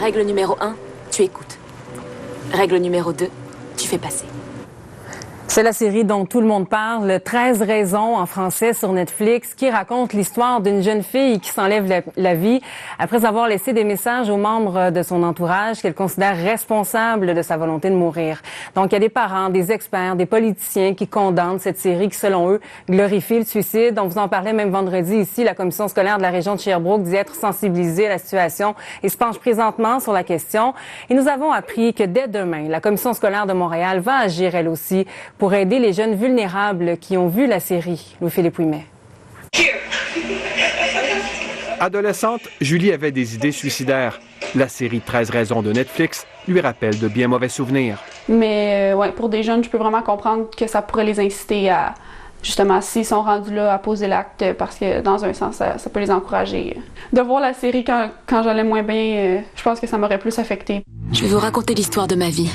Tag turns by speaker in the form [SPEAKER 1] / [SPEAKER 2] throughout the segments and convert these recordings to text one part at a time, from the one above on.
[SPEAKER 1] Règle numéro 1, tu écoutes. Règle numéro 2, tu fais passer.
[SPEAKER 2] C'est la série dont tout le monde parle, 13 raisons en français sur Netflix, qui raconte l'histoire d'une jeune fille qui s'enlève la vie après avoir laissé des messages aux membres de son entourage qu'elle considère responsables de sa volonté de mourir. Donc, il y a des parents, des experts, des politiciens qui condamnent cette série qui, selon eux, glorifie le suicide. On vous en parlait même vendredi ici. La commission scolaire de la région de Sherbrooke dit être sensibilisée à la situation et se penche présentement sur la question. Et nous avons appris que dès demain, la commission scolaire de Montréal va agir elle aussi pour aider les jeunes vulnérables qui ont vu la série. Louis-Philippe Ouimet.
[SPEAKER 3] Adolescente, Julie avait des idées suicidaires. La série 13 raisons de Netflix lui rappelle de bien mauvais souvenirs.
[SPEAKER 4] Mais ouais, pour des jeunes, je peux vraiment comprendre que ça pourrait les inciter à, justement, s'ils sont rendus là, à poser l'acte, parce que dans un sens, ça peut les encourager. De voir la série quand j'allais moins bien, je pense que ça m'aurait plus affecté.
[SPEAKER 1] Je vais vous raconter l'histoire de ma vie.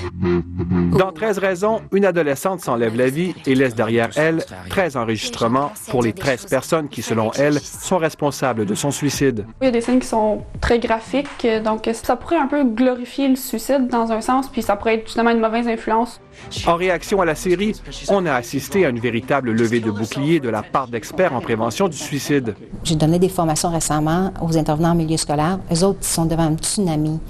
[SPEAKER 3] Dans 13 raisons, une adolescente s'enlève la vie et laisse derrière elle 13 enregistrements pour les 13 personnes qui, selon elle, sont responsables de son suicide.
[SPEAKER 4] Il y a des scènes qui sont très graphiques, donc ça pourrait un peu glorifier le suicide dans un sens, puis ça pourrait être justement une mauvaise influence.
[SPEAKER 3] En réaction à la série, on a assisté à une véritable levée de bouclier de la part d'experts en prévention du suicide.
[SPEAKER 5] J'ai donné des formations récemment aux intervenants en milieu scolaire. Eux autres, ils sont devant un tsunami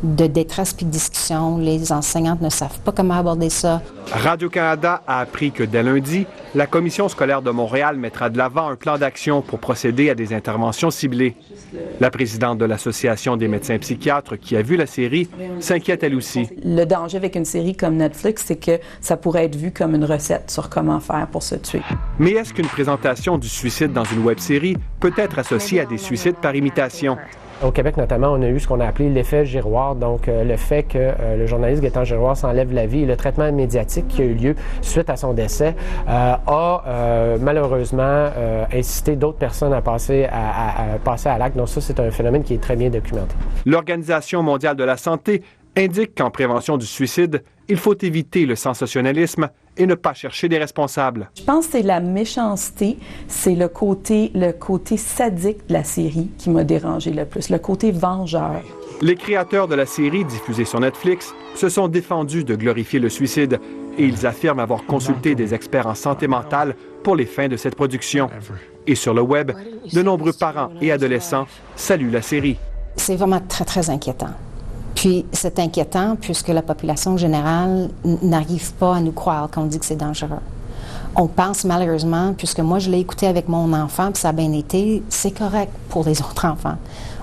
[SPEAKER 5] de détresse puis de discussion. Les enseignantes ne savent pas comment aborder ça.
[SPEAKER 3] Radio-Canada a appris que dès lundi, la Commission scolaire de Montréal mettra de l'avant un plan d'action pour procéder à des interventions ciblées. La présidente de l'Association des médecins psychiatres qui a vu la série s'inquiète elle aussi.
[SPEAKER 6] Le danger avec une série comme Netflix, c'est que ça pourrait être vu comme une recette sur comment faire pour se tuer.
[SPEAKER 3] Mais est-ce qu'une présentation du suicide dans une web-série peut être associée à des suicides par imitation?
[SPEAKER 7] Au Québec, notamment, on a eu ce qu'on a appelé l'effet Giroir, donc le fait que le journaliste Gaétan Giroir s'enlève la vie et le traitement médiatique qui a eu lieu suite à son décès a malheureusement incité d'autres personnes à passer à l'acte. Donc ça, c'est un phénomène qui est très bien documenté. L'Organisation
[SPEAKER 3] mondiale de la santé indique qu'en prévention du suicide, il faut éviter le sensationnalisme et ne pas chercher des responsables.
[SPEAKER 6] Je pense que c'est la méchanceté, c'est le côté sadique de la série qui m'a dérangé le plus, le côté vengeur.
[SPEAKER 3] Les créateurs de la série diffusée sur Netflix se sont défendus de glorifier le suicide et ils affirment avoir consulté des experts en santé mentale pour les fins de cette production. Et sur le web, de nombreux parents et adolescents saluent la série.
[SPEAKER 5] C'est vraiment très, très inquiétant. Puis c'est inquiétant puisque la population générale n'arrive pas à nous croire quand on dit que c'est dangereux. On pense malheureusement, puisque moi je l'ai écouté avec mon enfant, puis ça a bien été, c'est correct pour les autres enfants.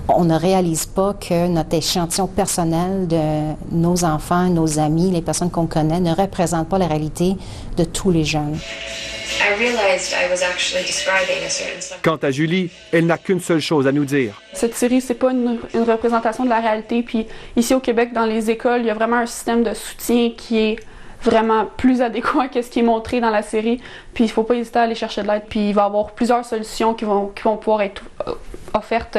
[SPEAKER 5] On ne réalise pas que notre échantillon personnel de nos enfants, nos amis, les personnes qu'on connaît, ne représente pas la réalité de tous les jeunes.
[SPEAKER 3] Quant à Julie, elle n'a qu'une seule chose à nous dire.
[SPEAKER 4] Cette série, c'est pas une représentation de la réalité. Puis ici au Québec, dans les écoles, il y a vraiment un système de soutien qui est vraiment plus adéquat que ce qui est montré dans la série. Puis il faut pas hésiter à aller chercher de l'aide. Puis il va y avoir plusieurs solutions qui vont pouvoir être offertes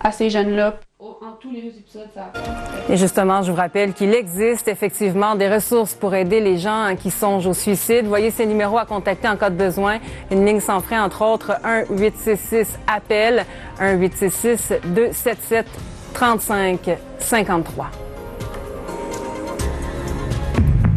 [SPEAKER 4] à ces jeunes-là. En tous les épisodes, ça
[SPEAKER 2] Et justement, je vous rappelle qu'il existe effectivement des ressources pour aider les gens qui songent au suicide. Voyez ces numéros à contacter en cas de besoin. Une ligne sans frais, entre autres, 1-866-APPEL, 1-866-277-35-53.